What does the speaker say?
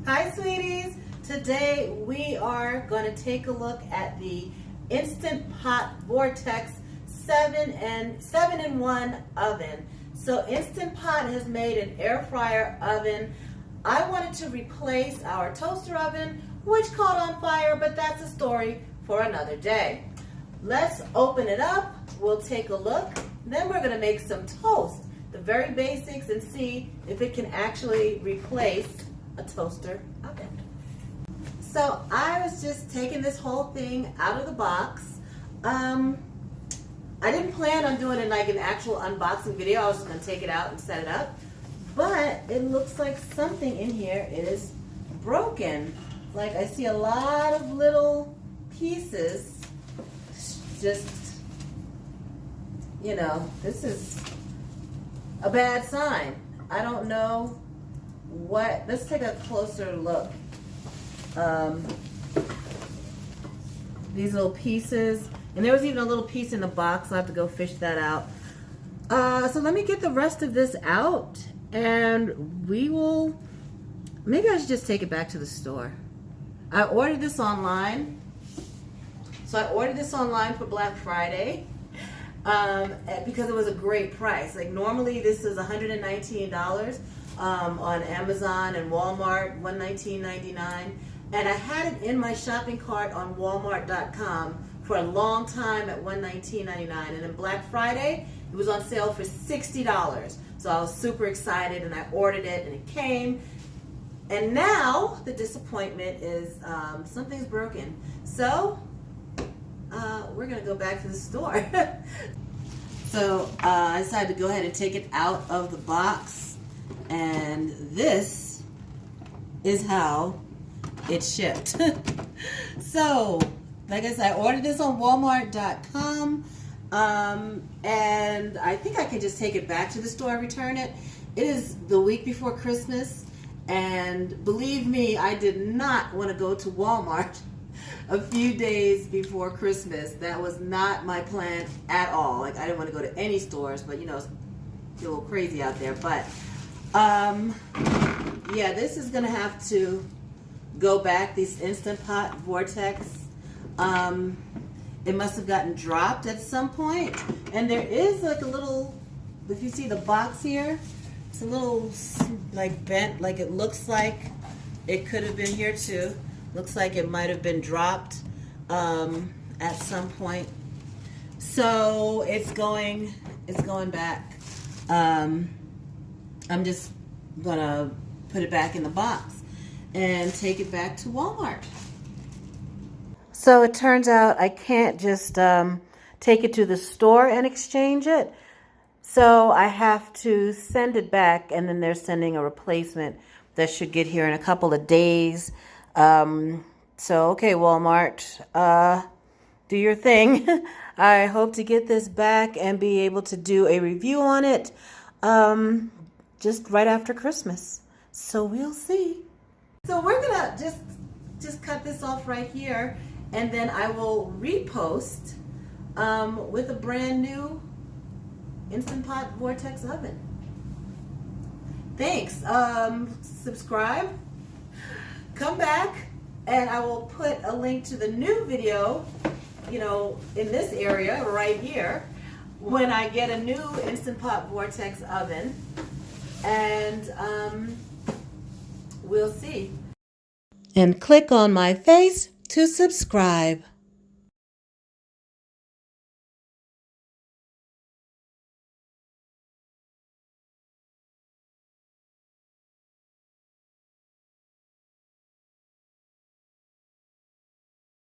Hi sweeties! Today we are going to take a look at the Instant Pot Vortex 7-in-1 oven. So Instant Pot has made an air fryer oven. I wanted to replace our toaster oven, which caught on fire, but that's a story for another day. Let's open it up, we'll take a look, then we're going to make some toast, the very basics, and see if it can actually replace a toaster oven. So I was just taking this whole thing out of the box. I didn't plan on doing it like an actual unboxing video. I was just going to take it out and set it up. But it looks like something in here is broken. Like I see a lot of little pieces. Just, you know, this is a bad sign. I don't know what. Let's take a closer look. These little pieces, and there was even a little piece in the box. I'll have to go fish that out. So let me get the rest of this out, and we will, maybe I should just take it back to the store. I ordered this online. So I ordered this online for Black Friday because it was a great price. Like normally this is $119 on Amazon and Walmart, $119.99. And I had it in my shopping cart on Walmart.com for a long time at $119.99. And then Black Friday, it was on sale for $60. So I was super excited and I ordered it and it came. And now the disappointment is something's broken. So we're gonna go back to the store. So I decided to go ahead and take it out of the box. And this is how it's shipped. So, like I said, I ordered this on Walmart.com, and I think I can just take it back to the store and return it. It is the week before Christmas, and believe me, I did not want to go to Walmart a few days before Christmas. That was not my plan at all. Like, I didn't want to go to any stores, but you know, it's a little crazy out there. But yeah, this is gonna have to go back. These Instant Pot Vortex, it must have gotten dropped at some point. And there is like a little, if you see the box here, it's a little like bent, like it looks like it could have been here too. Looks like it might have been dropped at some point. So it's going back. I'm just gonna put it back in the box and take it back to Walmart. So it turns out I can't just take it to the store and exchange it. So I have to send it back, and then they're sending a replacement that should get here in a couple of days. So okay, Walmart, do your thing. I hope to get this back and be able to do a review on it just right after Christmas. So we'll see. So we're gonna just cut this off right here, and then I will repost with a brand new Instant Pot Vortex oven. Thanks. Subscribe. Come back, and I will put a link to the new video, you know, in this area right here, when I get a new Instant Pot Vortex oven, and we'll see. And click on my face to subscribe.